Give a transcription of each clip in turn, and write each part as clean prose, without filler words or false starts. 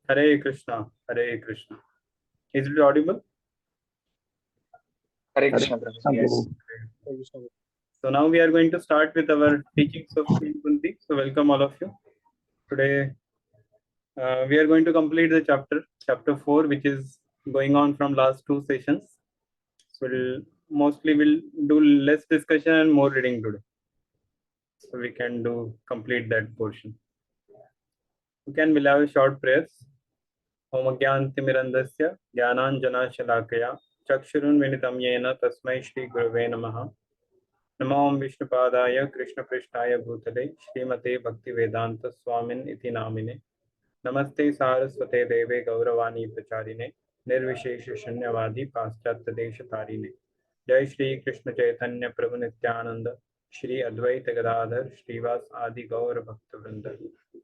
Hare Krishna, Hare Krishna. Is it audible? Hare Krishna, Prabhu. Yes. So now we are going to start with our teachings of Queen Kunti. So welcome all of you. Today we are going to complete the chapter 4, which is going on from last two sessions. So we'll do less discussion and more reading today. So we can complete that portion. We'll have a short prayers. Om Gyantimirandasya Jnananjana Shalakaya Chakshurun Vinitam Yena Tasmai Shri Gurave Namaha. Namo Vishnupadaya Krishna Prishtaya Bhutale Srimate Bhakti Vedanta Swamin Iti Namine. Namaste Saraswate Deve Gauravani Pracharine Nirvishesha Shanyavadi Paschatya Desha Tarine. Jai Shri Krishna Chaitanya Prabhu Nityananda Shri Advaita Gadadhar Srivas Adi Gaur Bhakta Vrinda.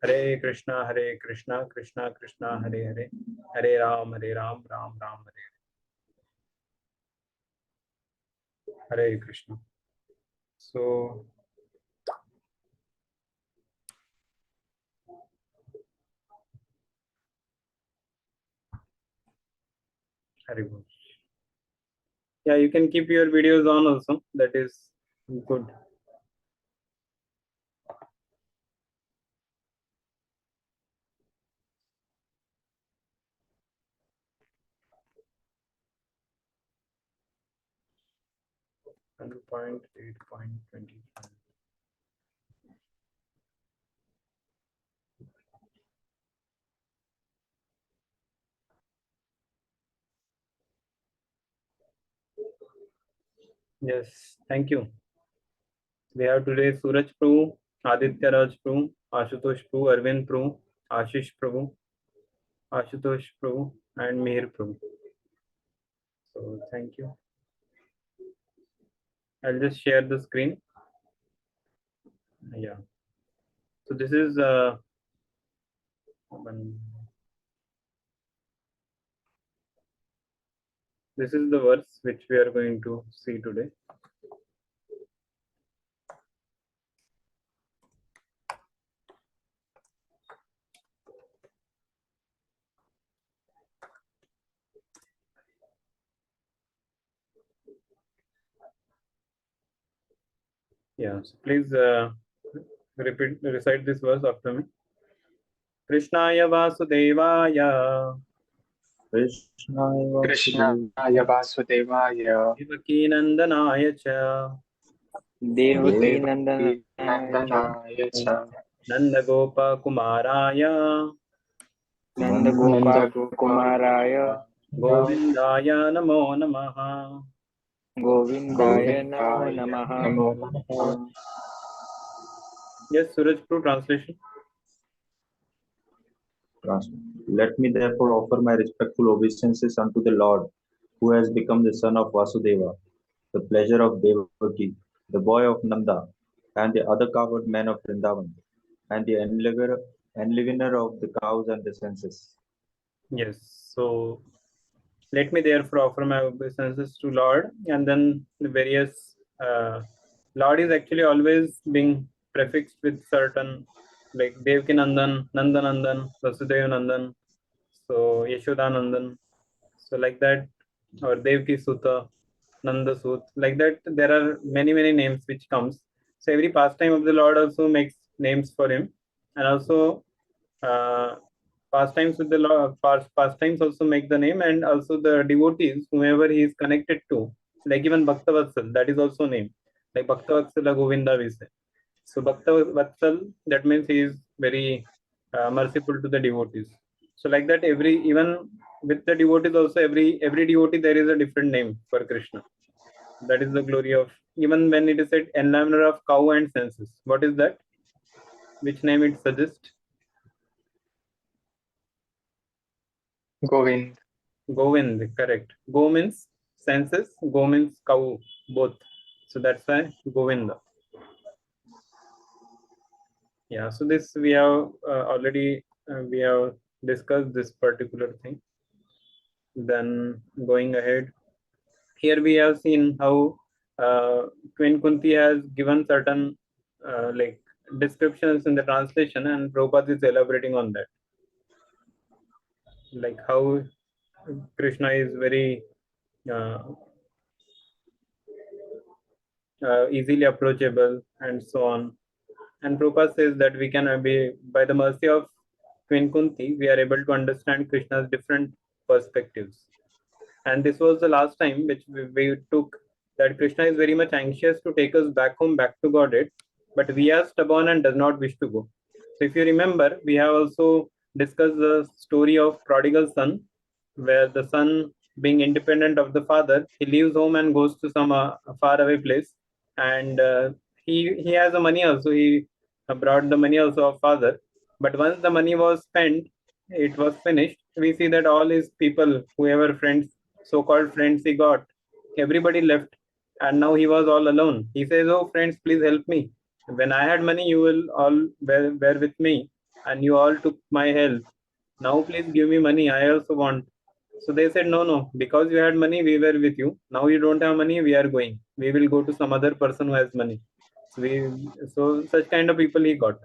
Hare Krishna, Krishna Krishna, Hare Hare, Hare Ram, Ram Ram, Hare Krishna. So, Hare Krishna. Yeah, you can keep your videos on also. That is good. .8.25. Yes, thank you. We have today Suraj Prabhu, Aditya Raj Prabhu, Ashutosh Prabhu, Arvind Prabhu, Ashish Prabhu, Ashutosh Prabhu, and Mihir Prabhu. So thank you. I'll just share the screen. Yeah. So this is the verse which we are going to see today. Yeah, so please recite this verse after me. Krishnaya Vasudevaya Krishnaya Vasudevaya Devaki Nandanaya Cha Devaki Nandanaya Cha Nandagopa Kumaraya Nandagopa Kumaraya Govindaya Namo Namaha. Govindaya Namo Namaha. Yes, Suraj Prabhu, translation. Let me therefore offer my respectful obeisances unto the Lord, who has become the son of Vasudeva, the pleasure of Devaki, the boy of Nanda, and the other cowherd men of Vrindavan, and the enlivener of the cows and the senses. Yes, so let me therefore offer my obeisances to Lord, and then the various Lord is actually always being prefixed with certain, like Devaki Nandan, Nandanandan, Vasudev Nandan, so Yashoda Nandan, so like that, or Devaki Sutta, Nanda Sut, like that. There are many names which comes. So every pastime of the Lord also makes names for him, and also pastimes with the Lord, pastimes also make the name, and also the devotees, whomever he is connected to, like even Bhakta Vatsal, that is also name, like Bhakta Vatsala Govinda we say. So Bhakta Vatsal, that means he is very merciful to the devotees. So like that, even with the devotees also, every devotee there is a different name for Krishna. That is the glory of, even when it is said enlivener of cow and senses. What is that? Which name it suggests? Govind. Govind, correct. Go means senses, go means cow, both. So that's why Govinda. Yeah, so this we have already we have discussed this particular thing. Then going ahead, here we have seen how Queen Kunti has given certain like descriptions in the translation, and Prabhupada is elaborating on that. like how Krishna is very uh, easily approachable and so on. And Prabhupada says that we can be, by the mercy of Queen Kunti, we are able to understand Krishna's different perspectives. And this was the last time which we took that Krishna is very much anxious to take us back home, back to Godhead, but we are stubborn and does not wish to go. So if you remember, we have also discussed the story of prodigal son, where the son, being independent of the father, he leaves home and goes to some far away place, and he has the money also. He brought the money also of father, but once the money was spent, it was finished. We see that all his people, whoever friends, so-called friends he got, everybody left, and now he was all alone. He says, "Oh friends, please help me. When I had money, you will all were with me, and you all took my help. Now please give me money. I also want." So they said, "No, no, because you had money, we were with you. Now you don't have money, we are going. We will go to some other person who has money." So such kind of people he got.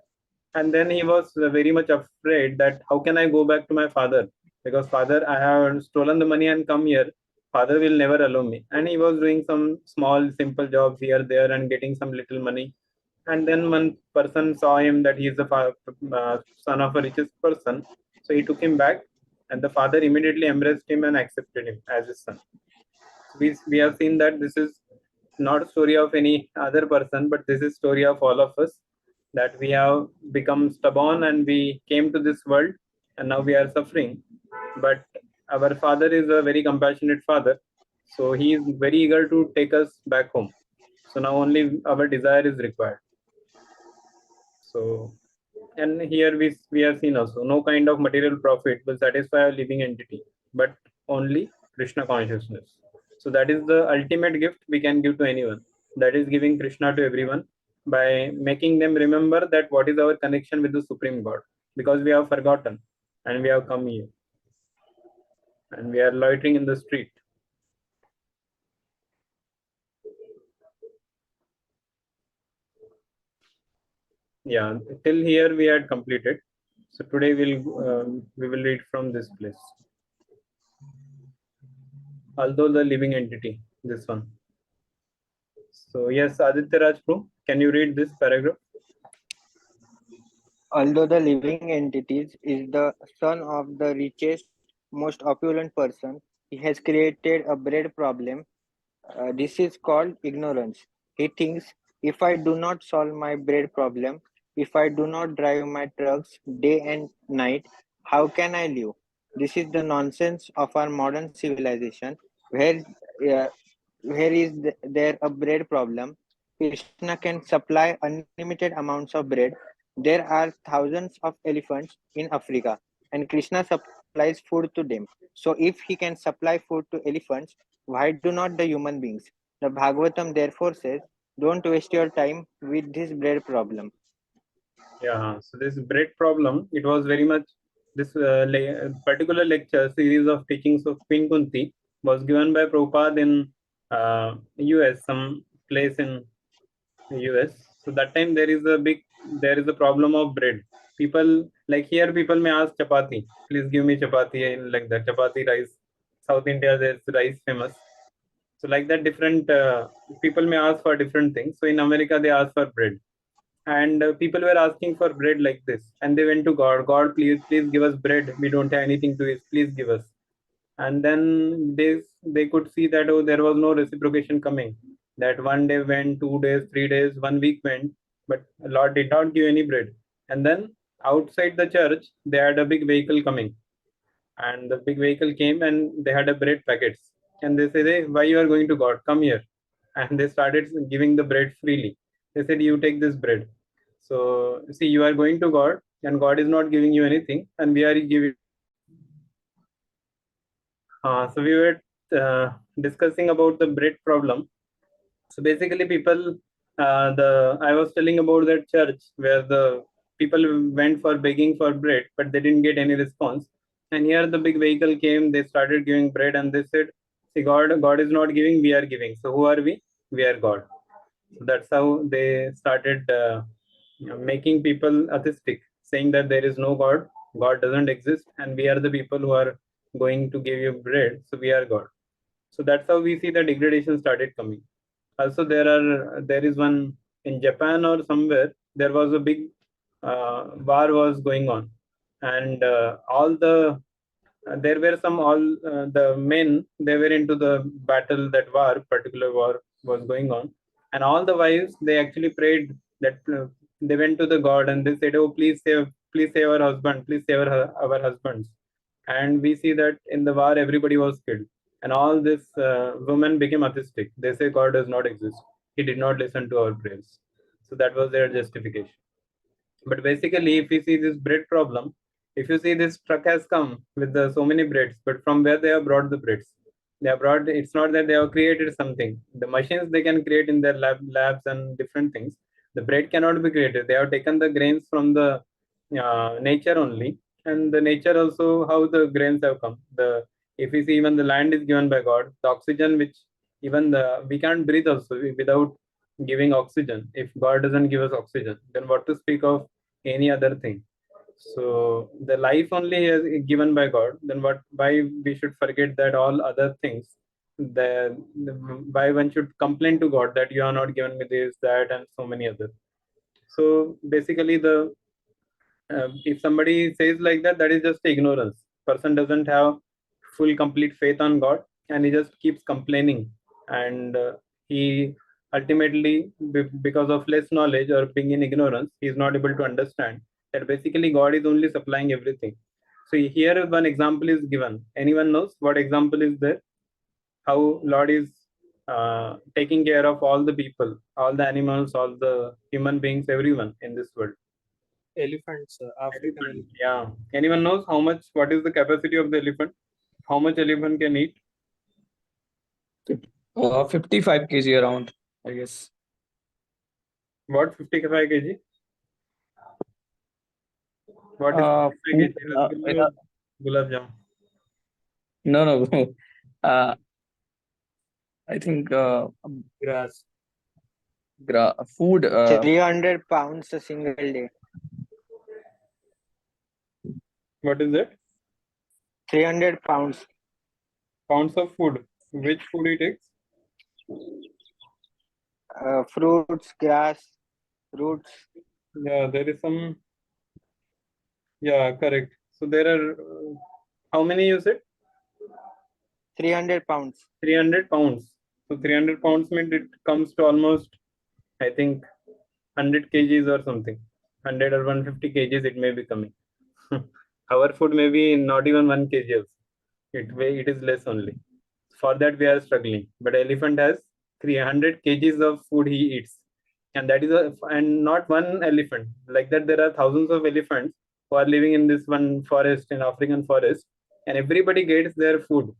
And then he was very much afraid that how can I go back to my father? Because father, I have stolen the money and come here. Father will never allow me. And he was doing some small, simple jobs here, there, and getting some little money. And then one person saw him that he is the son of a richest person. So he took him back, and the father immediately embraced him and accepted him as his son. So we have seen that this is not a story of any other person, but this is story of all of us, that we have become stubborn and we came to this world and now we are suffering. But our father is a very compassionate father, so he is very eager to take us back home. So now only our desire is required. So, and here we have seen also no kind of material profit will satisfy a living entity, but only Krishna consciousness. So that is the ultimate gift we can give to anyone. That is giving Krishna to everyone by making them remember that what is our connection with the Supreme God, because we have forgotten and we have come here and we are loitering in the street. Yeah, till here we had completed. So today we will read from this place. Although the living entity, this one. So yes, Aditya Rajpur, can you read this paragraph? Although the living entities is the son of the richest, most opulent person, he has created a bread problem. This is called ignorance. He thinks, if I do not solve my bread problem, if I do not drive my trucks day and night, how can I live? This is the nonsense of our modern civilization, where uh, there a bread problem. Krishna can supply unlimited amounts of bread. There are thousands of elephants in Africa, and Krishna supplies food to them. So if he can supply food to elephants, why do not the human beings? The Bhagavatam therefore says, don't waste your time with this bread problem. Yeah, so this bread problem, it was very much this particular lecture series of teachings of Queen Kunti was given by Prabhupada in US, some place in US. So that time there is a problem of bread. People like here people may ask chapati, please give me chapati, and like that chapati rice. South India there's rice famous. So like that different people may ask for different things. So in America they ask for bread, and people were asking for bread like this, and they went to God, please give us bread, we don't have anything to eat, please give us. And then they could see that, oh, there was no reciprocation coming, that one day went, 2 days, 3 days, 1 week went, but Lord did not give any bread. And then outside the church they had a big vehicle coming, and the big vehicle came and they had a bread packets, and they said, hey, why you are going to God, come here. And they started giving the bread freely. They said, you take this bread. So see, you are going to God and God is not giving you anything, and we are giving. So we were discussing about the bread problem. So basically, people, the I was telling about that church where the people went for begging for bread, but they didn't get any response. And here the big vehicle came. They started giving bread, and they said, "See, God is not giving. We are giving. So who are we? We are God." So that's how they started making people atheistic, saying that there is no God. God doesn't exist, and we are the people who are going to give you bread, so we are God. So that's how we see the degradation started coming. Also, there is one in Japan or somewhere. There was a big war was going on, and all the there were some all the men, they were into the battle, that particular war was going on, and all the wives, they actually prayed that they went to the god and they said, oh, please save our husband, please save our husbands. And we see that in the war everybody was killed, and all this women became atheistic. They say god does not exist, he did not listen to our prayers. So that was their justification. But basically, if we see this bread problem, if you see this truck has come with so many breads, but from where they have brought the breads? They have brought, it's not that they have created something. The machines they can create in their labs and different things. The bread cannot be created. They have taken the grains from the nature only, and the nature also how the grains have come. The if we see, even the land is given by God. The oxygen, which even the we can't breathe also without giving oxygen. If God doesn't give us oxygen, then what to speak of any other thing? So the life only is given by God. Then what? Why we should forget that all other things? Why one should complain to God that you are not given me this, that, and so many other. So basically, the if somebody says like that, that is just ignorance. Person doesn't have full complete faith on God, and he just keeps complaining, and he ultimately, because of less knowledge or being in ignorance, he is not able to understand that basically God is only supplying everything. So here one example is given. Anyone knows what example is there? How Lord is taking care of all the people, all the animals, all the human beings, everyone in this world. Elephants, African Elephant, yeah. Anyone knows how much? What is the capacity of the elephant? How much elephant can eat? 55 kg around, I guess. What 55 kg? What is 55 kg? Rasgulla or gulab jam? No. I think grass. food. 300 pounds a single day. What is that? 300 pounds. Pounds of food. Which food he takes? Fruits, grass, roots. Yeah, there is some. Yeah, correct. So there are how many you said? 300 pounds. 300 pounds. So 300 pounds means it comes to almost, I think, 100 kgs or something. 100 or 150 kgs it may be coming. Our food may be not even 1 kg also. It is less only. For that we are struggling. But elephant has 300 kgs of food he eats, and that is and not one elephant. Like that, there are thousands of elephants who are living in this one forest, in African forest, and everybody gets their food.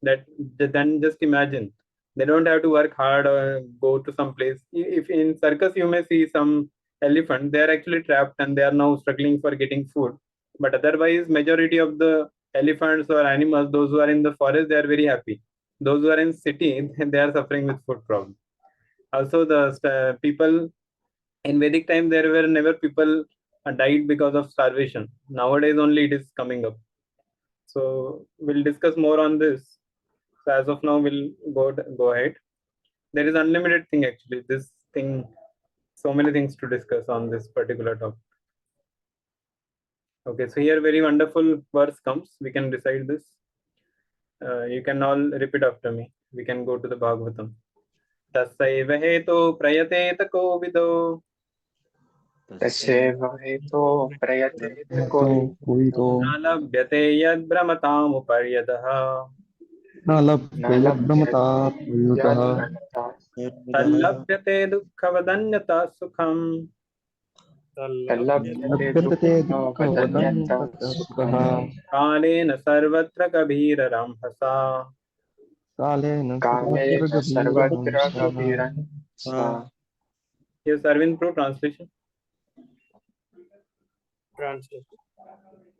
That then just imagine, they don't have to work hard or go to some place. If in circus you may see some elephant, they are actually trapped and they are now struggling for getting food. But otherwise, majority of the elephants or animals, those who are in the forest, they are very happy. Those who are in city, they are suffering with food problem. Also, the people in Vedic time, there were never people died because of starvation. Nowadays, only it is coming up. So we'll discuss more on this. So as of now, we'll go ahead. There is unlimited thing actually. This thing, so many things to discuss on this particular topic. Okay, so here very wonderful verse comes. We can decide this. You can all repeat after me. We can go to the Bhagavatam. तस्यैव हेतो प्रयतेत कोविदो तस्यैव हेतो प्रयतेत कोविदो न लभ्यते यद्भ्रमतामुपर्यतः न लभ्यते तल्लभ्यते दुःखवदन्यता सुखम् कालेन सर्वत्र गभीररंभसा कालेन सर्वत्र गभीरं Here's Arvind Pro translation. Translation.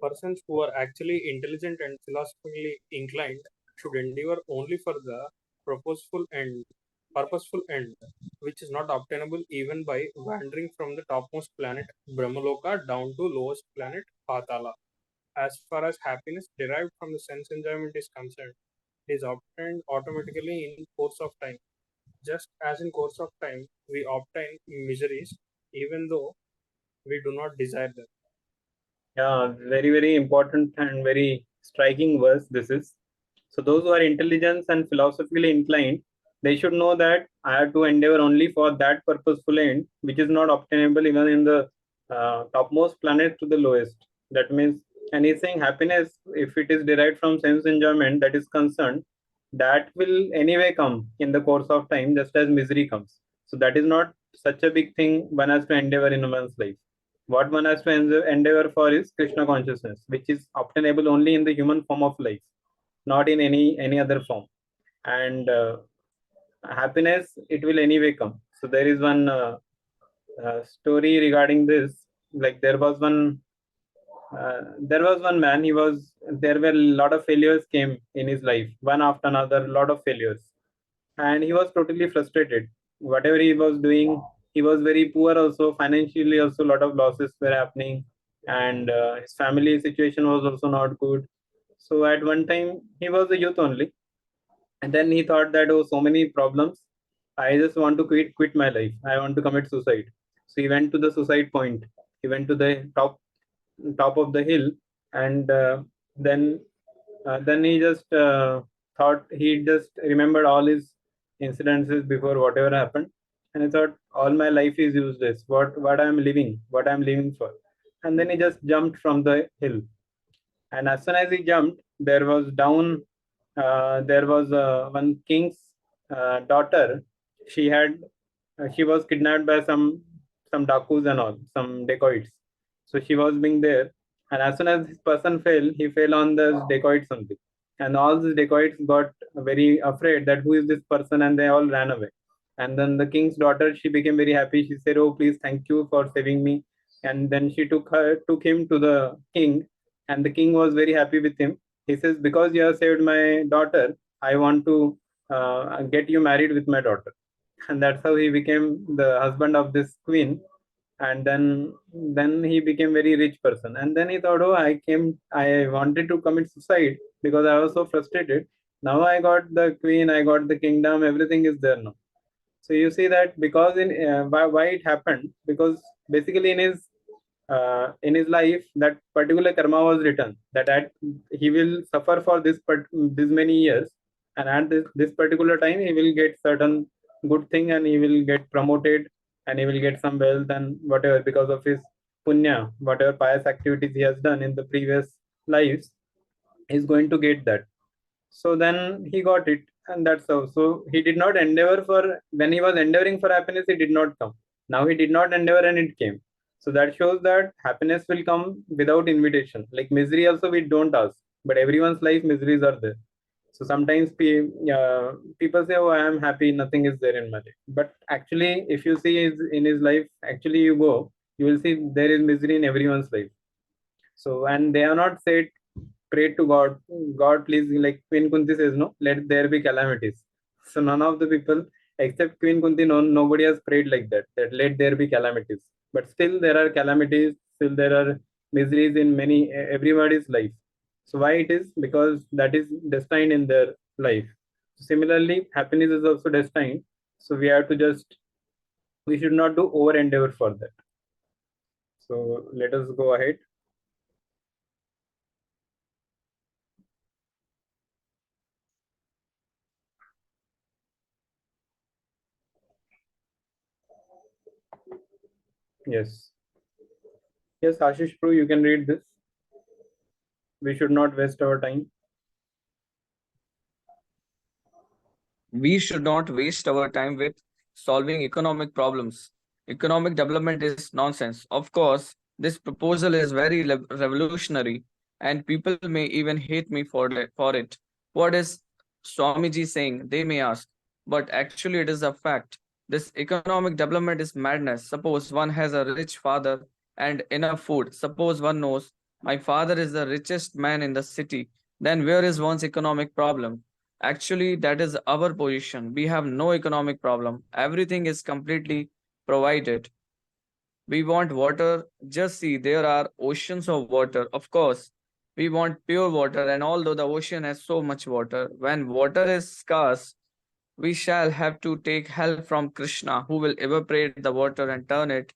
Persons who are actually intelligent and philosophically inclined should endeavor only for the purposeful end, which is not obtainable even by wandering from the topmost planet Brahmaloka down to lowest planet Patala. as far as happiness derived from the sense enjoyment is concerned, it is obtained automatically in course of time. Just as in course of time, we obtain miseries even though we do not desire them. Yeah, very, very important and very striking verse this is. So those who are intelligent and philosophically inclined, they should know that I have to endeavor only for that purposeful end, which is not obtainable even in the topmost planet to the lowest. That means anything happiness, if it is derived from sense enjoyment that is concerned, that will anyway come in the course of time, just as misery comes. So that is not such a big thing one has to endeavor in one's life. What one has to endeavor for is Krishna consciousness, which is obtainable only in the human form of life, not in any other form. And happiness, it will anyway come. So there is one story regarding this. Like there was one man. There were a lot of failures came in his life, one after another, lot of failures, and he was totally frustrated. Whatever he was doing, he was very poor also, financially also a lot of losses were happening, and his family situation was also not good. So at one time he was a youth only, and then he thought that, oh, so many problems, I just want to quit my life, I want to commit suicide. So he went to the suicide point. He went to the top of the hill, and then he just thought, he just remembered all his incidences before whatever happened, and he thought, all my life is useless, what I'm living for. And then he just jumped from the hill, and as soon as he jumped, there was one king's daughter. She was kidnapped by some dakus and all, some dacoits. So she was being there, and as soon as this person fell, he fell on the dacoits only, and all these dacoits got very afraid that who is this person, and they all ran away. And then the king's daughter, she became very happy. She said, oh, please, thank you for saving me. And then she took him to the king, and the king was very happy with him. He says, because you have saved my daughter, I want to get you married with my daughter. And that's how he became the husband of this queen. And then he became very rich person. And then he thought, oh, I wanted to commit suicide because I was so frustrated. Now I got the queen, I got the kingdom, everything is there now. So you see that, because why it happened, because basically in his life, that particular karma was written that he will suffer for this many years, and at this particular time he will get certain good thing, and he will get promoted, and he will get some wealth and whatever, because of his punya, whatever pious activities he has done in the previous lives, he's going to get that. So then he got it, and that's how. So he did not endeavor for, when he was endeavoring for happiness, it did not come. Now he did not endeavor and it came. So that shows that happiness will come without invitation. Like misery also we don't ask, but everyone's life miseries are there. So sometimes people say, oh, I am happy, nothing is there in my life. But actually, if you see in his life, actually you will see there is misery in everyone's life. So, and they are not said, prayed to God, God, please, like Queen Kunti says, no, let there be calamities. So none of the people except Queen Kunti, nobody has prayed like that, that let there be calamities. But still there are calamities, still there are miseries in everybody's life. So why it is? Because that is destined in their life. Similarly, happiness is also destined. So we should not do over endeavor for that. So let us go ahead. Yes. Yes, Ashish Prue, you can read this. We should not waste our time. We should not waste our time with solving economic problems. Economic development is nonsense. Of course, this proposal is very revolutionary, and people may even hate me for it. What is Swamiji saying? They may ask. But actually, it is a fact. This economic development is madness. Suppose one has a rich father and enough food. Suppose one knows my father is the richest man in the city. Then where is one's economic problem? Actually, that is our position. We have no economic problem. Everything is completely provided. We want water. Just see, there are oceans of water. Of course, We want pure water, and although the ocean has so much water, when water is scarce, we shall have to take help from Krishna, who will evaporate the water and turn it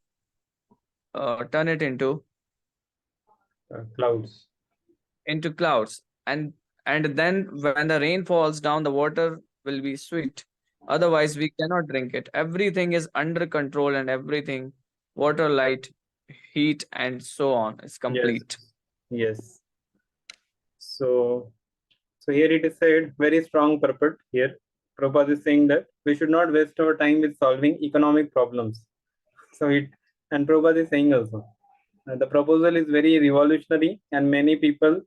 Clouds. into clouds. And then when the rain falls down, the water will be sweet. Otherwise, we cannot drink it. Everything is under control, and everything, water, light, heat, and so on, is Yes. complete. Yes. So here it is said, very strong purport here. Prabhupada is saying that we should not waste our time with solving economic problems. And Prabhupada is saying also, the proposal is very revolutionary, and many people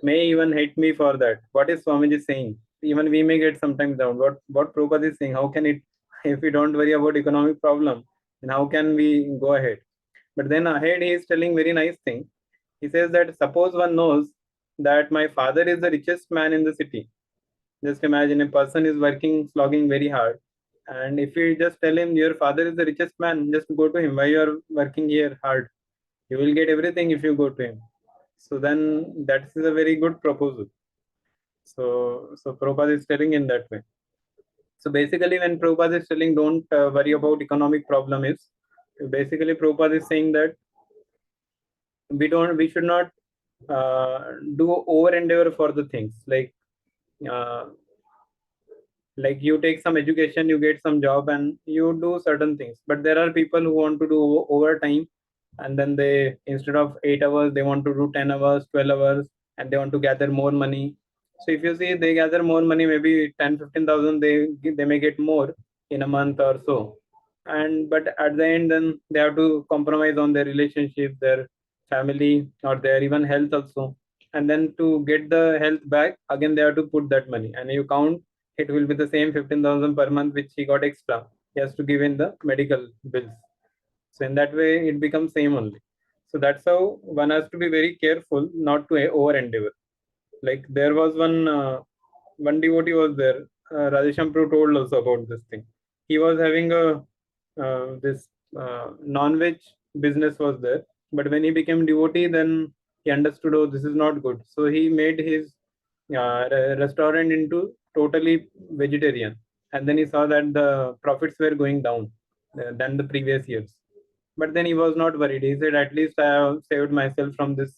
may even hate me for that. What is Swamiji saying? Even we may get sometimes down. What Prabhupada is saying, how can it, if we don't worry about economic problem, then how can we go ahead? But then ahead he is telling very nice thing. He says that suppose one knows that my father is the richest man in the city. Just imagine a person is working, slogging very hard. And if you just tell him your father is the richest man, just go to him. Why you are working here hard? You will get everything if you go to him. So then that is a very good proposal. So Prabhupada is telling in that way. So basically, when Prabhupada is telling don't worry about economic problem, is basically Prabhupada is saying that we should not do over endeavor for the things uh, like you take some education, you get some job, and you do certain things. But there are people who want to do overtime, and then they, instead of 8 hours, they want to do 10 hours, 12 hours, and they want to gather more money. So if you see, they gather more money, maybe 10, 15,000, they may get more in a month or so. And but at the end, then they have to compromise on their relationship, their family, or their even health also. And then to get the health back, again they have to put that money. And you count, it will be the same 15,000 per month which he got extra. He has to give in the medical bills. So in that way, it becomes same only. So that's how one has to be very careful not to over endeavor. Like there was one devotee was there. Radhesham Prabhu told us about this thing. He was having a this non-veg business was there, but when he became devotee, then he understood, oh, this is not good. So he made his restaurant into totally vegetarian, and then he saw that the profits were going down than the previous years. But then he was not worried. He said, at least I have saved myself from this.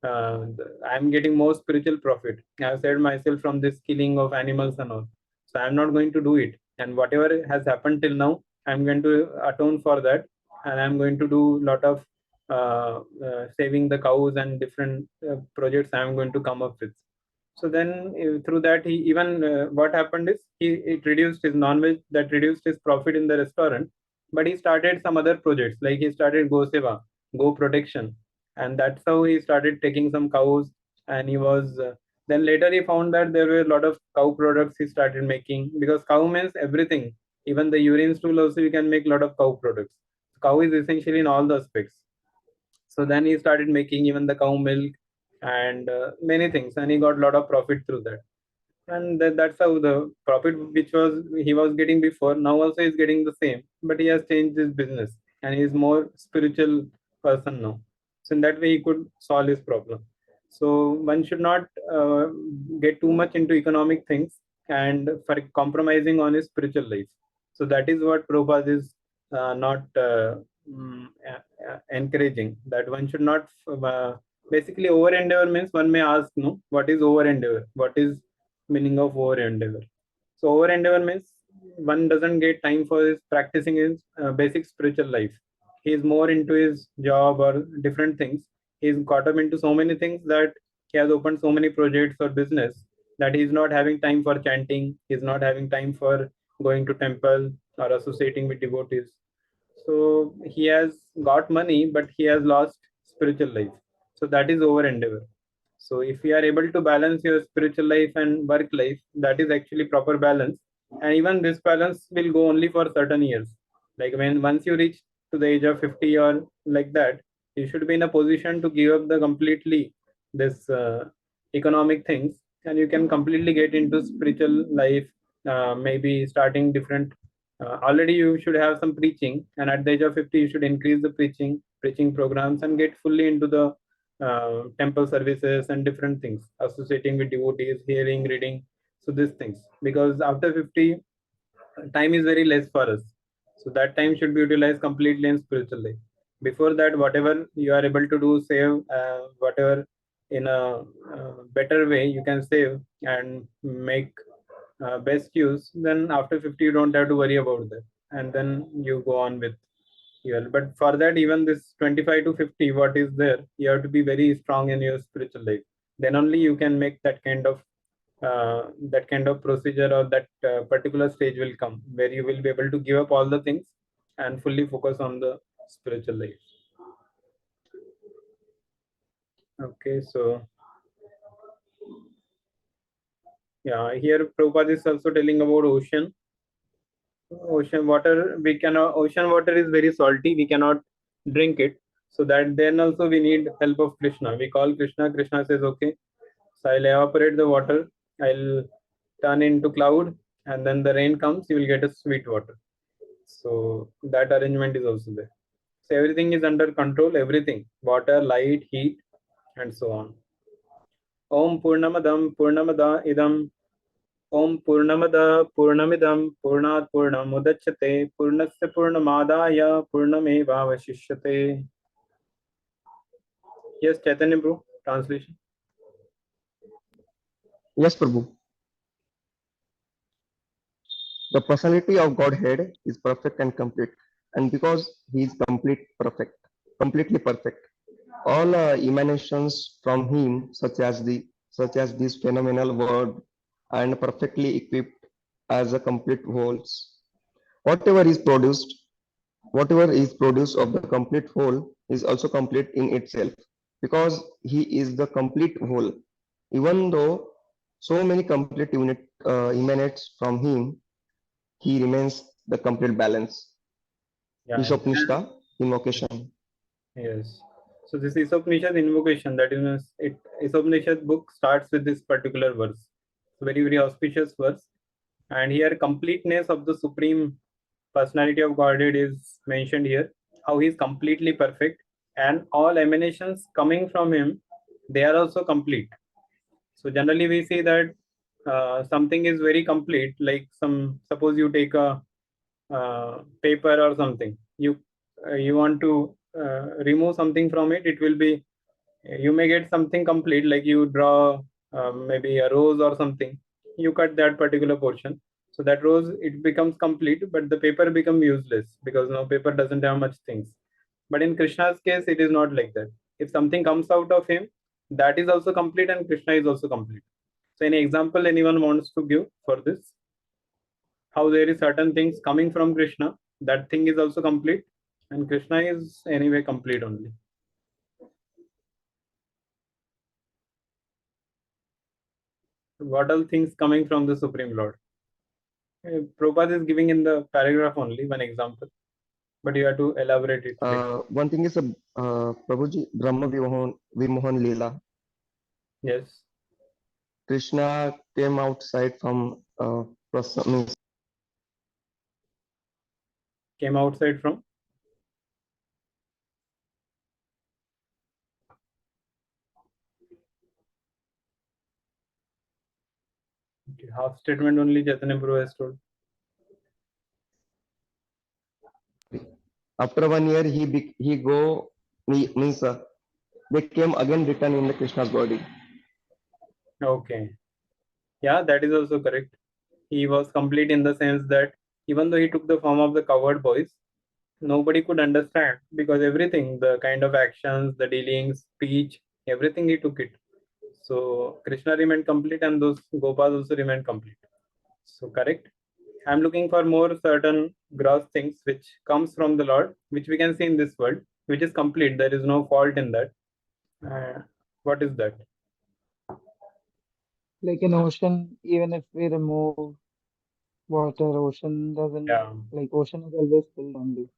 I'm getting more spiritual profit. I have saved myself from this killing of animals and all. So I'm not going to do it. And whatever has happened till now, I'm going to atone for that. And I'm going to do a lot of saving the cows and different projects I'm going to come up with. So then through that, he even what happened is it reduced his non-veg, that reduced his profit in the restaurant. But he started some other projects, like he started Go Seva, Go Protection, and that's how he started taking some cows. And he was then later he found that there were a lot of cow products he started making, because cow means everything. Even the urine stool also you can make a lot of cow products. Cow is essentially in all the aspects. So then he started making even the cow milk and many things, and he got a lot of profit through that. And that's how the profit which was he was getting before, now also is getting the same, but he has changed his business and he is more spiritual person now. So in that way he could solve his problem. So one should not get too much into economic things and for compromising on his spiritual life. So that is what Prabhupada is not encouraging, that one should not basically over endeavor means, one may ask, no, what is over endeavor, what is meaning of over endeavor? So over endeavor means one doesn't get time for his practicing his basic spiritual life. He is more into his job or different things. He's caught up into so many things that he has opened so many projects or business that he's not having time for chanting. He's not having time for going to temple or associating with devotees. So he has got money, but he has lost spiritual life. So that is over endeavor. So if you are able to balance your spiritual life and work life, that is actually proper balance. And even this balance will go only for certain years. Like when once you reach to the age of 50 or like that, you should be in a position to give up the completely this economic things, and you can completely get into spiritual life. Maybe starting different. Already you should have some preaching, and at the age of 50, you should increase the preaching programs and get fully into the temple services and different things, associating with devotees, hearing, reading. So these things, because after 50, time is very less for us. So that time should be utilized completely in spiritual life. Before that, whatever you are able to do, save whatever in a better way you can save and make best use. Then after 50, you don't have to worry about that, and then you go on with your. But for that, even this 25 to 50, what is there, you have to be very strong in your spiritual life. Then only you can make that kind of procedure, or that particular stage will come where you will be able to give up all the things and fully focus on the spiritual life. Okay, so yeah, here Prabhupada is also telling about ocean. Ocean water, we cannot. Ocean water is very salty. We cannot drink it. So that then also we need help of Krishna. We call Krishna. Krishna says, okay, so I'll evaporate the water. I'll turn into cloud, and then the rain comes. You will get a sweet water. So that arrangement is also there. So everything is under control. Everything, water, light, heat, and so on. Om Purnamadam Purnamada Idam. Om Purnamada Purnamidam Purnat Purnamudachyate Purnasya Purnamadaya Purnamevavashishyate. Yes, Chaitanya bro, translation. Yes, Prabhu. The personality of Godhead is perfect and complete, and because He is completely perfect, all emanations from Him, such as this phenomenal world, and perfectly equipped as a complete wholes. Whatever is produced, whatever is produced of the complete whole is also complete in itself, because He is the complete whole. Even though so many complete unit emanates from Him, He remains the complete balance. Yeah. Ishopnishta invocation. Yes. So this Isopnishad invocation, that is, Isopnishad book starts with this particular verse. Very, very auspicious verse. And here completeness of the Supreme Personality of Godhead is mentioned here. How he is completely perfect, and all emanations coming from him, they are also complete. So generally we see that something is very complete, like suppose you take a paper or something, you want to remove something from it, it will be, you may get something complete, like you draw maybe a rose or something, you cut that particular portion, so that rose, it becomes complete, but the paper becomes useless because no, paper doesn't have much things. But in Krishna's case, it is not like that. If something comes out of him, that is also complete, and Krishna is also complete. So any example anyone wants to give for this, how there is certain things coming from Krishna, that thing is also complete, and Krishna is anyway complete only. What all things coming from the Supreme Lord? Prabhupada is giving in the paragraph only one example, but you have to elaborate it later. One thing is Prabhuji, Brahma Vimohan Leela. Yes. Krishna came outside from means Came outside from? Okay, half statement only Chaitanya Prabhu has told. after 1 year means they came again return in the Krishna's body. Okay. Yeah, that is also correct. He was complete in the sense that even though he took the form of the cowherd boys, nobody could understand, because everything, the kind of actions, the dealings, speech, everything, he took it. So Krishna remained complete, and those Gopas also remained complete. So correct. I'm looking for more certain gross things which comes from the Lord, which we can see in this world, which is complete. There is no fault in that. What is that? Like an ocean, even if we remove water, ocean doesn't, Yeah. like ocean is always filled only.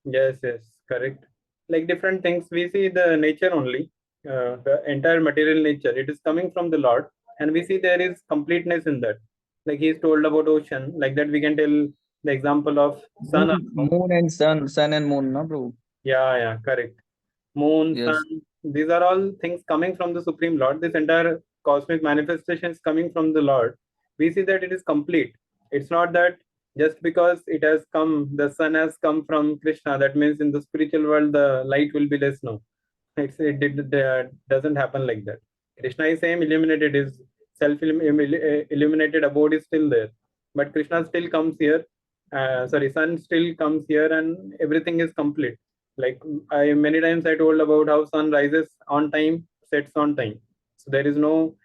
Yes, correct. Like different things, we see the nature only, the entire material nature. It is coming from the Lord, and we see there is completeness in that. Like he's told about ocean, like that we can tell the example of sun. Moon and sun and moon, no, bro? Yeah, correct. Moon, Yes. sun, these are all things coming from the Supreme Lord. This entire cosmic manifestation is coming from the Lord. We see that it is complete. It's not that just because it has come, the sun has come from Krishna, that means in the spiritual world the light will be less. No, it doesn't happen like that. Krishna is same illuminated, his self illuminated abode is still there, but Krishna still comes here. Sorry, sun still comes here, and everything is complete. Like I many times I told about how sun rises on time, sets on time. So there is no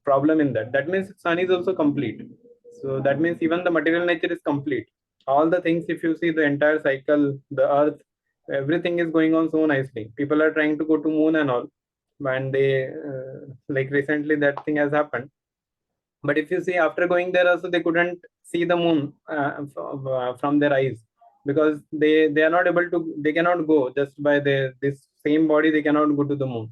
problem in that. That means sun is also complete. So that means even the material nature is complete. All the things, if you see the entire cycle, the earth, everything is going on so nicely. People are trying to go to moon and all, and they like recently that thing has happened. But if you see, after going there also they couldn't see the moon from their eyes, because they are not able to, they cannot go just by their this same body, they cannot go to the moon.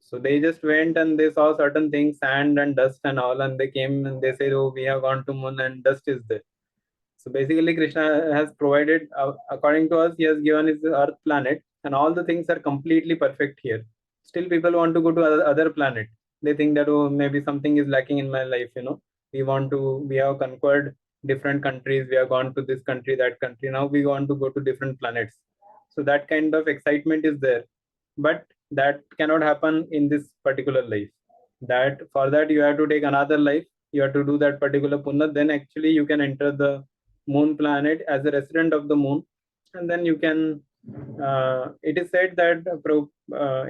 So they just went and they saw certain things, sand and dust and all, and they came and they said, oh, we have gone to moon and dust is there. So basically, Krishna has provided, according to us, he has given his Earth planet, and all the things are completely perfect here. Still, people want to go to other planet. They think that, oh, maybe something is lacking in my life. We have conquered different countries. We have gone to this country, that country. Now we want to go to different planets. So that kind of excitement is there, but that cannot happen in this particular life. That for that you have to take another life. You have to do that particular punna. Then actually you can enter the moon planet as a resident of the moon, and then you can it is said that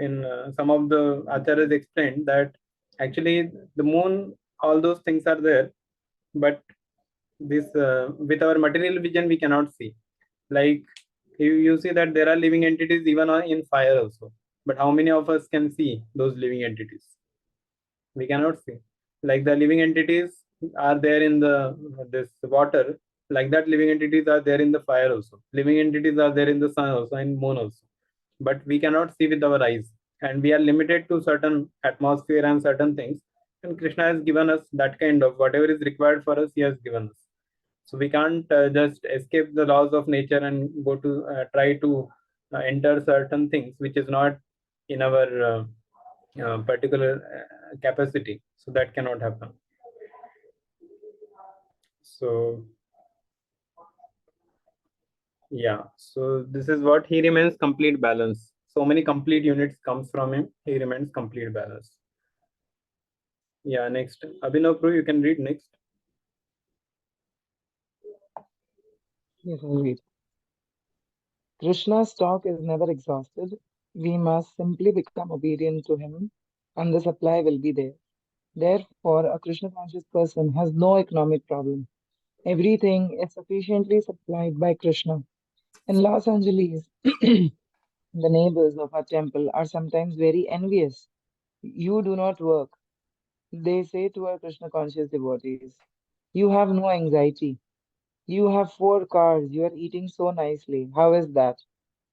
in some of the acharyas explained that actually the moon, all those things are there, but this with our material vision we cannot see. Like you see that there are living entities even in fire also, but how many of us can see those living entities? We cannot see. Like the living entities are there in the this water, like that living entities are there in the fire also, living entities are there in the sun also and moon also, but we cannot see with our eyes, and we are limited to certain atmosphere and certain things, and Krishna has given us that kind of whatever is required for us, he has given us. So we can't just escape the laws of nature and go to try to enter certain things which is not in our particular capacity. So that cannot happen. So yeah, so this is what he remains complete balance. So many complete units comes from him, he remains complete balance. Yeah, next Abhinav Prabhu, you can read next. Yes, I'll read. Krishna's stock is never exhausted. We must simply become obedient to him, and the supply will be there. Therefore, a Krishna conscious person has no economic problem. Everything is sufficiently supplied by Krishna. In Los Angeles, the neighbors of our temple are sometimes very envious. You do not work, they say to our Krishna conscious devotees. You have no anxiety. You have 4 cars. You are eating so nicely. How is that?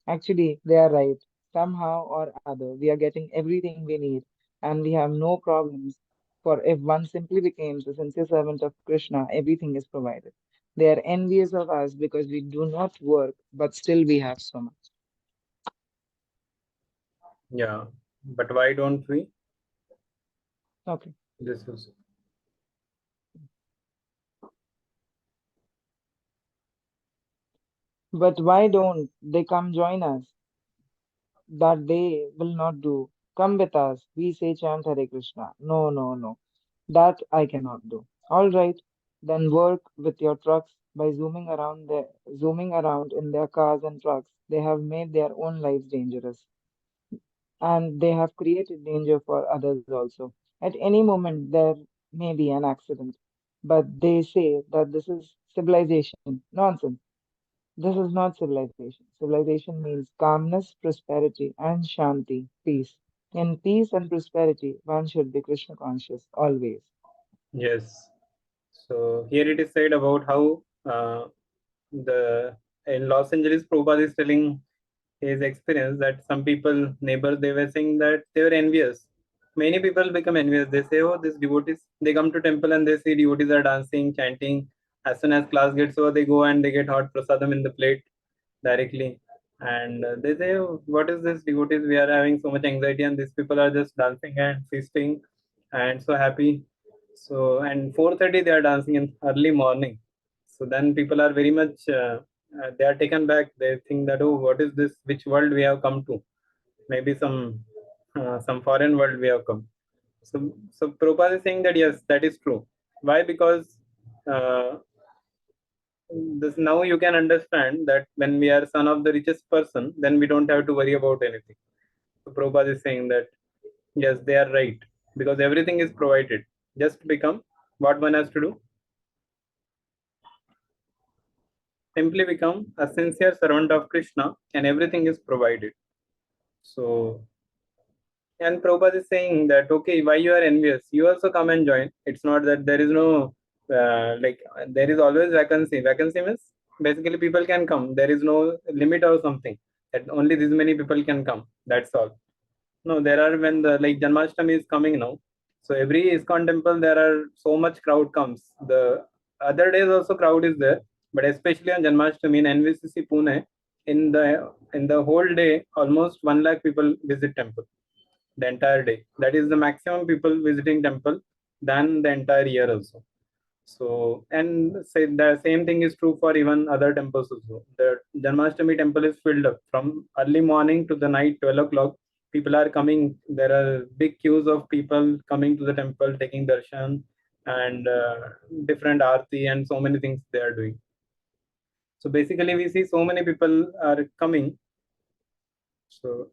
Actually, they are right. Somehow or other, we are getting everything we need, and we have no problems. For if one simply becomes a sincere servant of Krishna, everything is provided. They are envious of us because we do not work, but still we have so much. Yeah, but why don't we? Okay. This is But why don't they come join us? That they will not do. Come with us. We say chant Hare Krishna. No, no, no. That I cannot do. All right, then work with your trucks by zooming around in their cars and trucks. They have made their own lives dangerous, and they have created danger for others also. At any moment there may be an accident, but they say that this is civilization. Nonsense. This is not civilization. Civilization means calmness, prosperity, and shanti, peace. In peace and prosperity, one should be Krishna conscious always. yes. So here it is said about how the in Los Angeles, Prabhupada is telling his experience that some people, neighbors, they were saying that they were envious. Many people become envious. They say, oh, this devotees, they come to temple and they see devotees are dancing, chanting. As soon as class gets over, they go and they get hot prasadam in the plate directly. And they say, what is this devotees? We are having so much anxiety, and these people are just dancing and feasting and so happy. So, and 4:30 they are dancing in early morning. So then people are very much, they are taken back. They think that, oh, what is this? Which world we have come to? Maybe some foreign world we have come. So Prabhupada is saying that yes, that is true. Why? Because uh, this now you can understand that when we are son of the richest person, then we don't have to worry about anything. So Prabhupada is saying that yes, they are right because everything is provided. Just become what one has to do. Simply become a sincere servant of Krishna, and everything is provided. So, and Prabhupada is saying that okay, why you are envious? You also come and join. It's not that there is no there is always vacancy. Vacancy means basically people can come. There is no limit or something that only this many people can come. That's all. No, there are when the like Janmashtami is coming now. So every ISKCON temple there are so much crowd comes. The other days also crowd is there, but especially on Janmashtami in NVCC Pune, in the whole day almost 1 lakh people visit temple the entire day. That is the maximum people visiting temple than the entire year also. So, and say the same thing is true for even other temples also. The Janmashtami temple is filled up from early morning to the night 12 o'clock. People are coming. There are big queues of people coming to the temple, taking darshan and different aarti and so many things they are doing. So basically, we see so many people are coming. So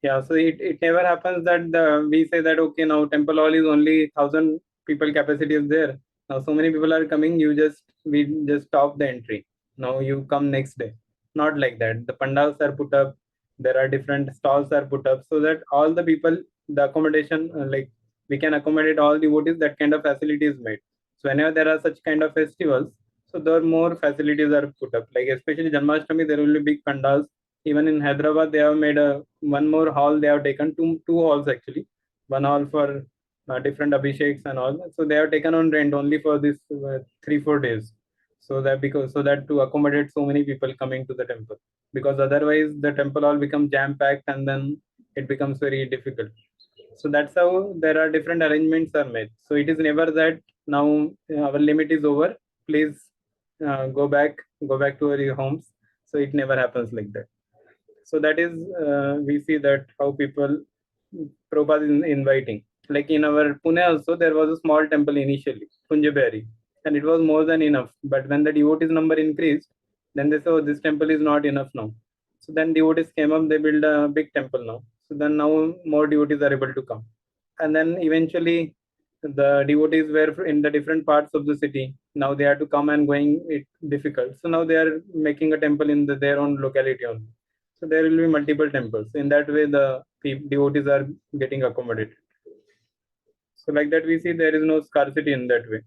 yeah, so it never happens that we say that okay, now temple hall is only 1,000 people capacity is there. Now so many people are coming, we just stop the entry. Now you come next day. Not like that. The pandals are put up. There are different stalls are put up so that all the people, the accommodation, like we can accommodate all devotees. That kind of facility is made. So whenever there are such kind of festivals, so there are more facilities are put up. Like especially Janmashtami, there will be big pandals. Even in Hyderabad, they have made a one more hall. They have taken two halls actually. One hall for different abhisheks and all. So they have taken on rent only for this 3-4 days. So that because so that to accommodate so many people coming to the temple, because otherwise the temple all become jam packed and then it becomes very difficult. So that's how there are different arrangements are made. So it is never that now our limit is over. Please go back to your homes. So it never happens like that. So that is we see that how people Prabhupada is inviting. Like in our Pune also there was a small temple initially, Kunjabari, and it was more than enough. But when the devotees number increased, then they said oh, this temple is not enough now. So then devotees came up, they built a big temple now. So then now more devotees are able to come. And then eventually the devotees were in the different parts of the city. Now they had to come and going it difficult. So now they are making a temple in their own locality only. So there will be multiple temples. In that way, the devotees are getting accommodated. So like that, we see there is no scarcity in that way.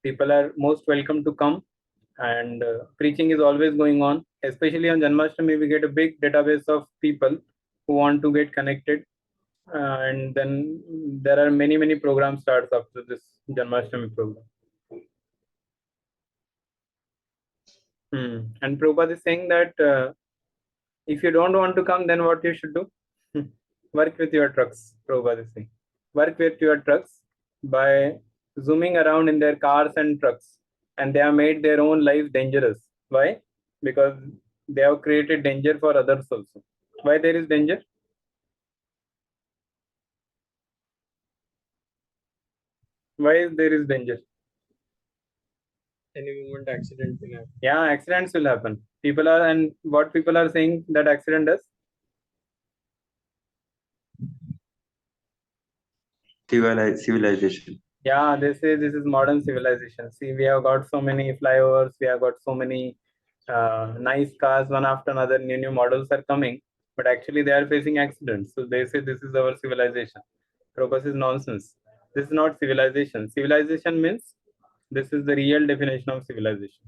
People are most welcome to come, and preaching is always going on. Especially on Janmashtami, we get a big database of people who want to get connected, and then there are many programs starts after this Janmashtami program. And Prabhupada is saying that if you don't want to come, then what you should do? Work with your trucks, Prabhupada is saying. Work with your trucks by zooming around in their cars and trucks. And they have made their own lives dangerous. Why? Because they have created danger for others also. Why there is danger? Why there is danger? Any moment accident will happen. Yeah, accidents will happen. People are, and what people are saying that accident does? Civilization. Yeah, they say this is modern civilization. See, we have got so many flyovers, we have got so many nice cars, one after another, new models are coming, but actually they are facing accidents. So they say this is our civilization. Purpose is nonsense. This is not civilization. Civilization means this is the real definition of civilization.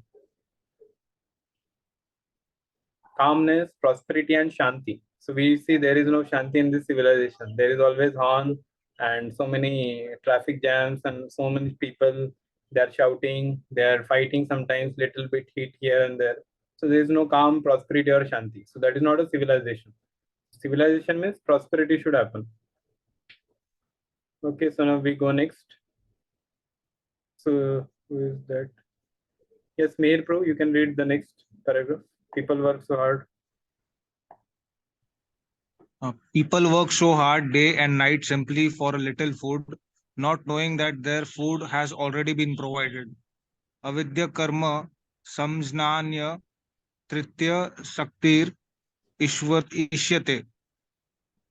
Calmness, prosperity, and shanti. So we see there is no shanti in this civilization. There is always horn and so many traffic jams and so many people. They are shouting, they are fighting sometimes, little bit heat here and there. So there is no calm, prosperity or shanti. So that is not a civilization. Civilization means prosperity should happen. Okay, so now we go next. So who is that? Yes, Meher Pro, you can read the next paragraph. People work so hard. People work so hard day and night simply for a little food, not knowing that their food has already been provided. Avidya karma samjnanya tritya saktir ishwar ishyate.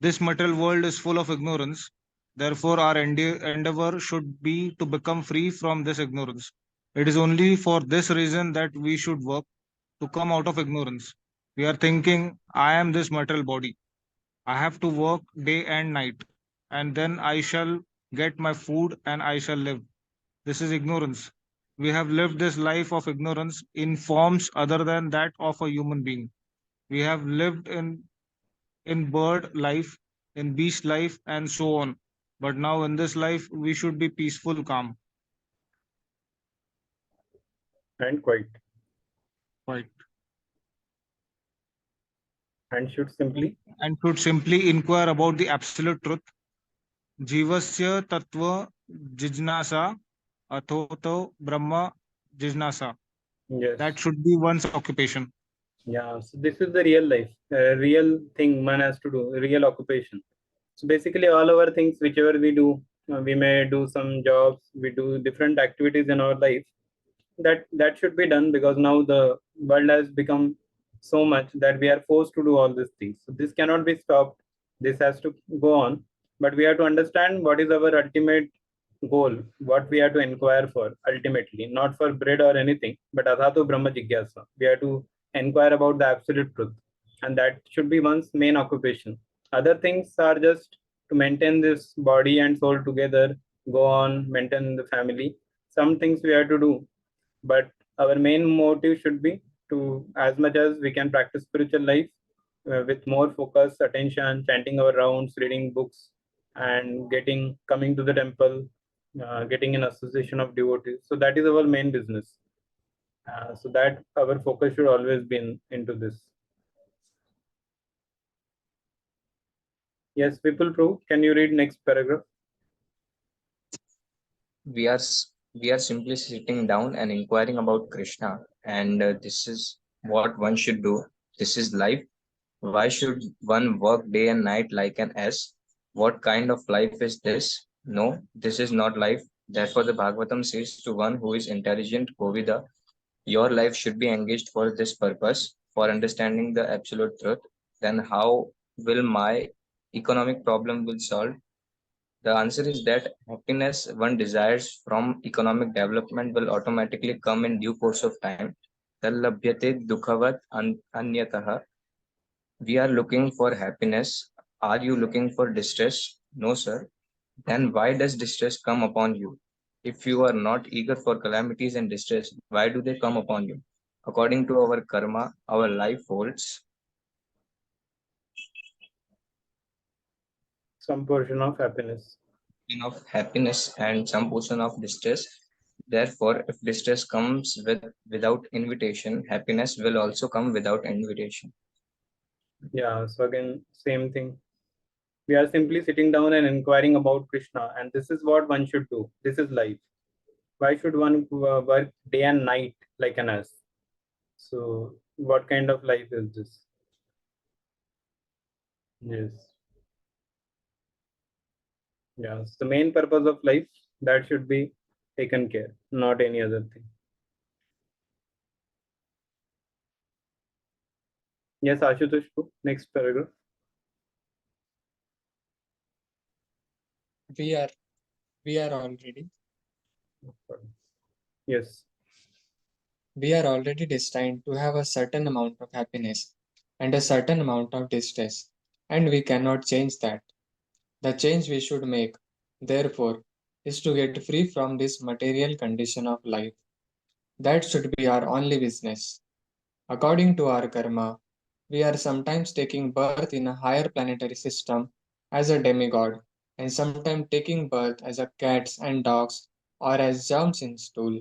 This material world is full of ignorance. Therefore, our endeavor should be to become free from this ignorance. It is only for this reason that we should work to come out of ignorance. We are thinking, I am this material body. I have to work day and night, and then I shall get my food and I shall live. This is ignorance. We have lived this life of ignorance in forms other than that of a human being. We have lived in bird life, in beast life, and so on. But now in this life, we should be peaceful, calm. And quiet. Right. And should simply. And should simply inquire about the absolute truth. Jivasya tattva jijnasa athoto brahma jijnasa. Yes. That should be one's occupation. Yeah, so this is the real life, real thing man has to do, real occupation. So basically, all our things, whichever we do, we may do some jobs, we do different activities in our life. That should be done because now the world has become so much that we are forced to do all these things. So this cannot be stopped. This has to go on, but we have to understand what is our ultimate goal, what we have to inquire for ultimately, not for bread or anything, but adhato brahma jigyasa. We have to inquire about the absolute truth, and that should be one's main occupation. Other things are just to maintain this body and soul together, go on, maintain the family. Some things we have to do, but our main motive should be to, as much as we can, practice spiritual life with more focus, attention, chanting our rounds, reading books, and coming to the temple, getting an association of devotees. So that is our main business. So that our focus should always be into this. Yes, Vipul Prabhu, can you read next paragraph? We are simply sitting down and inquiring about Krishna, and this is what one should do. This is life. Why should one work day and night like an ass? What kind of life is this? No, this is not life. Therefore, the Bhagavatam says to one who is intelligent, Govida, your life should be engaged for this purpose, for understanding the absolute truth. Then how will my economic problem will solve? The answer is that happiness one desires from economic development will automatically come in due course of time. Tallabhyate dukhavat anyataha. We are looking for happiness. Are you looking for distress? No, sir. Then why does distress come upon you? If you are not eager for calamities and distress, why do they come upon you? According to our karma, our life holds Some portion of happiness. of happiness and some portion of distress. Therefore, if distress comes without invitation, happiness will also come without invitation. Yeah, so again, same thing. We are simply sitting down and inquiring about Krishna, and this is what one should do. This is life. Why should one work day and night like an ass? So, what kind of life is this? Yes. Yes. The main purpose of life that should be taken care, not any other thing. Yes, Ashutosh, next paragraph. We are we are already Yes. we are already destined to have a certain amount of happiness and a certain amount of distress, and we cannot change that. The change we should make, therefore, is to get free from this material condition of life. That should be our only business. According to our karma, We are sometimes taking birth in a higher planetary system as a demigod, and sometimes taking birth as a cats and dogs or as germs in stool.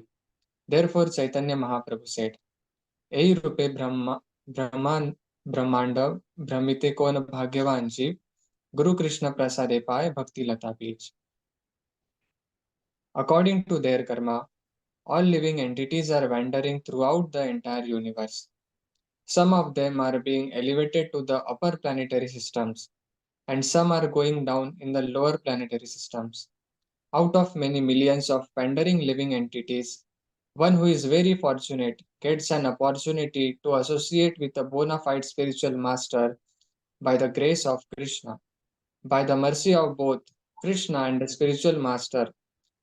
Therefore, Chaitanya Mahaprabhu said, "Ei rupe Brahmanda Brahmite kon bhagyavan jeev, Guru Krishna prasade paye bhakti lata beej." According to their karma, all living entities are wandering throughout the entire universe. Some of them are being elevated to the upper planetary systems, and some are going down in the lower planetary systems. Out of many millions of wandering living entities, one who is very fortunate gets an opportunity to associate with a bona fide spiritual master by the grace of Krishna. By the mercy of both Krishna and the spiritual master,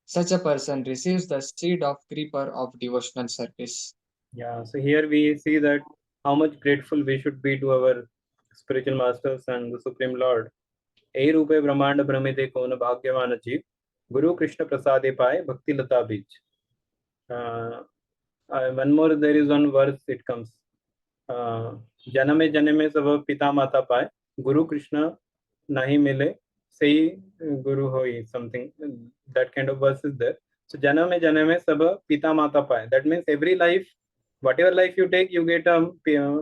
such a person receives the seed of creeper of devotional service. Yeah, so here we see that how much grateful we should be to our spiritual masters and the Supreme Lord. Ei rupe brahmanda brahmite kona bhagyavan jeev, Guru Krishna prasade paye bhakti lata beej. One more, there is one verse, it comes. जनमे जनमे सब पिता माता पाए Guru Krishna nahi mile say Guru hoi, something that kind of verse is there. So janame janame sab pita mata paye, that means every life, whatever life you take, you get a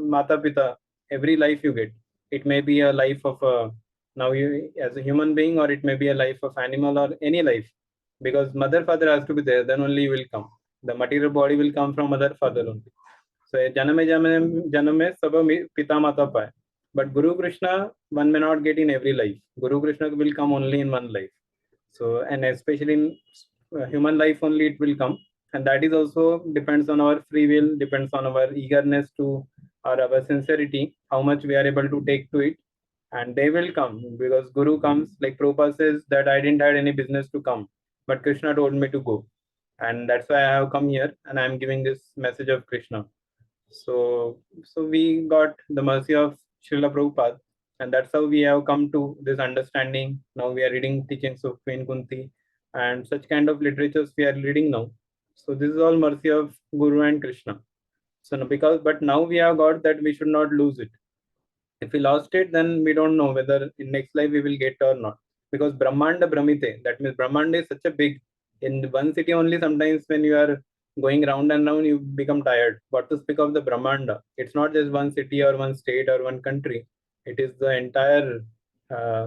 mata pita. Every life you get, it may be a life of a, now you as a human being, or it may be a life of animal or any life, because mother father has to be there, then only you will come. The material body will come from mother father only. So janame janame janame sab pita mata paye. But Guru Krishna, one may not get in every life. Guru Krishna will come only in one life. So, and especially in human life only it will come. And that is also depends on our free will, depends on our eagerness to, or our sincerity, how much we are able to take to it. And they will come, because Guru comes, like Prabhupada says that I didn't have any business to come, but Krishna told me to go. And that's why I have come here and I am giving this message of Krishna. So we got the mercy of Srila Prabhupada, and that's how we have come to this understanding. Now we are reading teachings of Queen Kunti and such kind of literatures we are reading now. So this is all mercy of Guru and Krishna. So because, but now we have got that we should not lose it. If we lost it, then we don't know whether in next life we will get or not. Because Brahmanda Brahmite, that means Brahmanda is such a big, in one city only, sometimes when you are going round and round, you become tired. What to speak of the Brahmanda? It's not just one city or one state or one country. It is the entire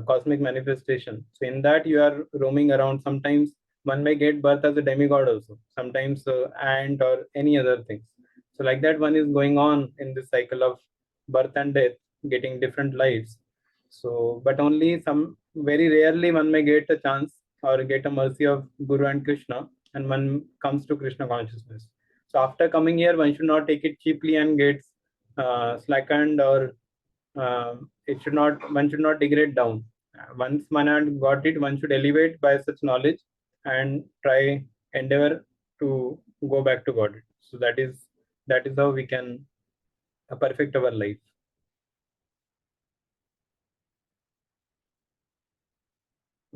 cosmic manifestation. So in that you are roaming around. Sometimes one may get birth as a demigod also. Sometimes ant or any other things. So like that, one is going on in this cycle of birth and death, getting different lives. So, but only some, very rarely one may get a chance or get a mercy of Guru and Krishna, and one comes to Krishna consciousness. So after coming here, one should not take it cheaply and get slackened, or it should not, one should not degrade down. Once one had got it, one should elevate by such knowledge and try endeavor to go back to God. So that is how we can perfect our life.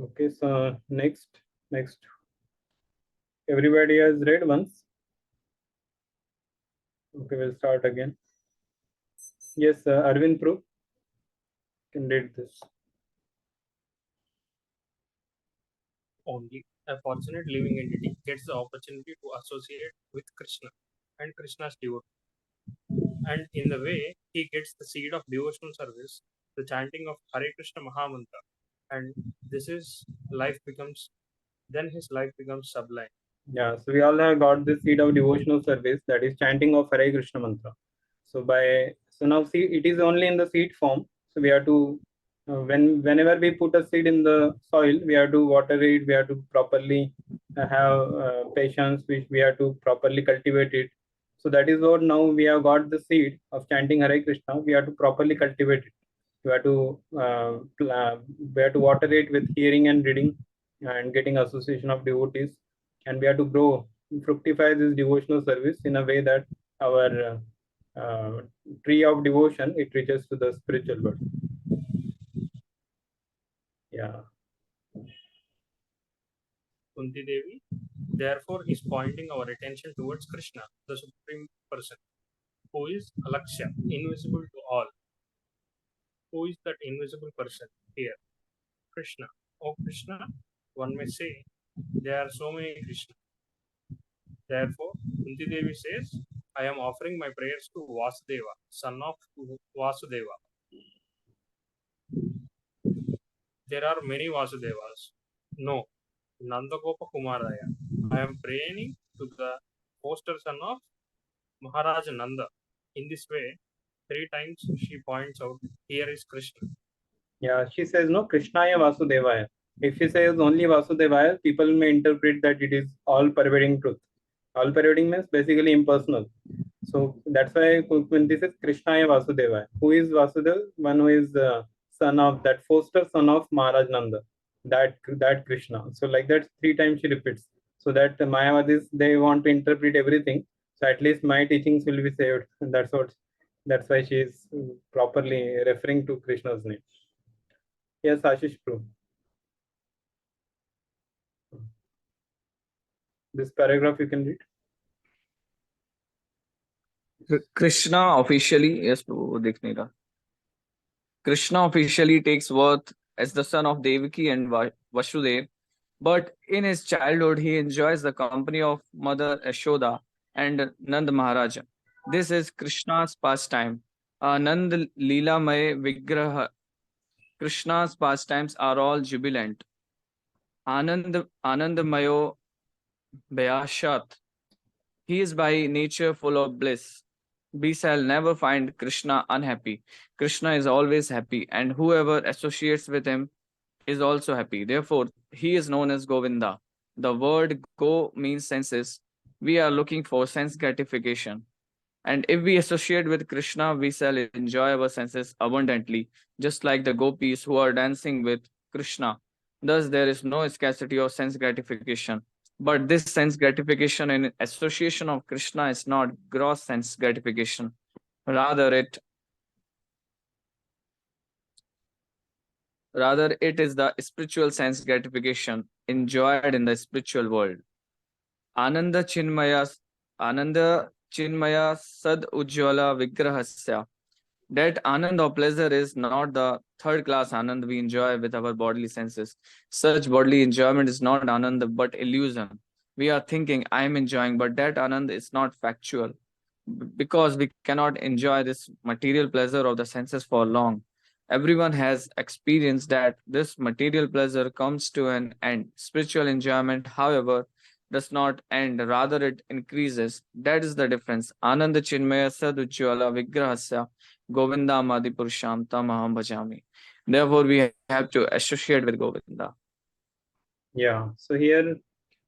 Okay, so next. Everybody has read once. Okay, we'll start again. Yes, Arvind Proof can read this. Only a fortunate living entity gets the opportunity to associate with Krishna and Krishna's devotee. And in the way, he gets the seed of devotional service, the chanting of Hare Krishna Mahamantra. And this is life becomes, then his life becomes sublime. Yeah, so we all have got this seed of devotional service, that is chanting of Hare Krishna mantra. So now see, it is only in the seed form. So we have to, whenever we put a seed in the soil, we have to water it, we have to properly have patience, which we have to properly cultivate it. So that is what now we have got the seed of chanting Hare Krishna. We have to properly cultivate it. We have to we have to water it with hearing and reading and getting association of devotees, and we have to grow, fructify this devotional service in a way that our tree of devotion, it reaches to the spiritual world. Yeah. Kunti Devi, therefore, is pointing our attention towards Krishna, the Supreme Person, who is Alaksha, invisible to all. Who is that invisible person here? Krishna. Oh, Krishna, one may say there are so many Krishna. Therefore, Kunti Devi says, I am offering my prayers to Vasudeva, son of Vasudeva. There are many Vasudevas. No, Nandagopa Kumaraya. I am praying to the foster son of Maharaj Nanda. In this way, 3 times she points out, here is Krishna. Yeah, she says no, Krishnaya Vasudevaya. If she says only Vasudevaya, people may interpret that it is all pervading truth. All pervading means basically impersonal. So that's why Kunti says Krishnaya Vasudevaya. Who is Vasudeva? One who is the son of that foster son of Maharaj Nanda. That Krishna. So like that 3 times she repeats. So that the Mayavadis they want to interpret everything. So at least my teachings will be saved. And that's why she is properly referring to Krishna's name. Yes, Ashish Prabhu. This paragraph you can read. Krishna officially, yes, Prabhu, dekh nahi raha. Krishna officially takes birth as the son of Devaki and Vasudev, but in his childhood he enjoys the company of Mother Yashoda and Nand Maharaja. This is Krishna's pastime. Nand Leela May Vigraha. Krishna's pastimes are all jubilant. Anandamayo Bayashat. He is by nature full of bliss. We shall never find Krishna unhappy. Krishna is always happy, and whoever associates with him is also happy. Therefore, he is known as Govinda. The word go means senses. We are looking for sense gratification. And if we associate with Krishna, we shall enjoy our senses abundantly, just like the gopis who are dancing with Krishna. Thus, there is no scarcity of sense gratification. But this sense gratification in association of Krishna is not gross sense gratification. Rather, it is the spiritual sense gratification enjoyed in the spiritual world. Ananda Chinmaya Sad Ujjwala Vigrahasya. That Anand of pleasure is not the third class Anand we enjoy with our bodily senses. Such bodily enjoyment is not Anand but illusion. We are thinking I am enjoying, but that Anand is not factual because we cannot enjoy this material pleasure of the senses for long. Everyone has experienced that this material pleasure comes to an end. Spiritual enjoyment, however, does not end, rather it increases. That is the difference. Ananda Chinmaya Sadujjwala Vigrahasya Govinda Madipurusham Tamaham Bhajami. Therefore, we have to associate with Govinda. Yeah. So here,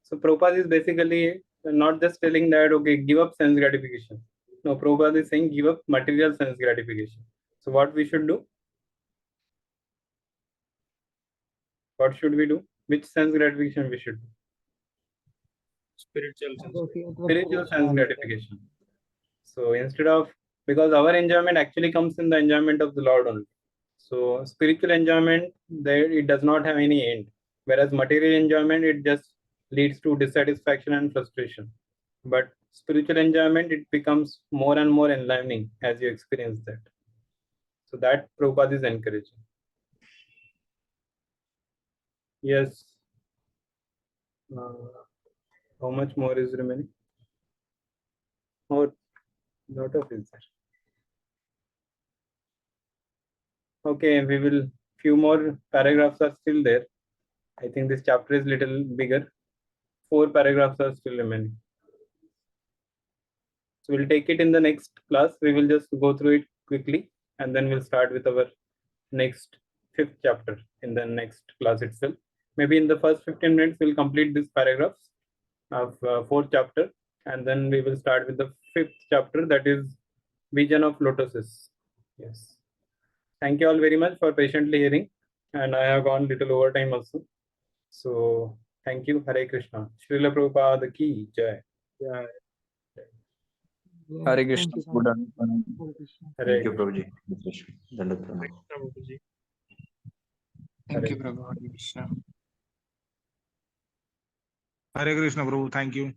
so Prabhupada is basically not just telling that, okay, give up sense gratification. No, Prabhupada is saying give up material sense gratification. So what we should do? What should we do? Which sense gratification we should do? Spiritual sense. Associate with Spiritual Krishna sense instead. gratification. So instead of, because our enjoyment actually comes in the enjoyment of the Lord only. So spiritual enjoyment, there it does not have any end. Whereas material enjoyment, it just leads to dissatisfaction and frustration. But spiritual enjoyment, it becomes more and more enlivening as you experience that. So that Prabhupada is encouraging. Yes. How much more is remaining? More, lot of is there. Okay, we will, few more paragraphs are still there. I think this chapter is little bigger. 4 paragraphs are still remaining. So we'll take it in the next class. We will just go through it quickly and then we'll start with our next 5th chapter in the next class itself. Maybe in the first 15 minutes, we'll complete these paragraphs of 4th chapter and then we will start with the 5th chapter, that is Vision of Lotuses. Yes. Thank you all very much for patiently hearing, and I have gone little overtime also. So thank you. Hare Krishna. Srila Prabhupada ki jai. Yeah. Yeah, Hare thank Krishna. you so Good much. afternoon. Hare Krishna. Hare Thank you, Krishna. Prabhuji. Dandavat pranam. Prabhuji. Thank you, Hare Prabhu. Hare Krishna. Hare Krishna, Prabhu. Thank you.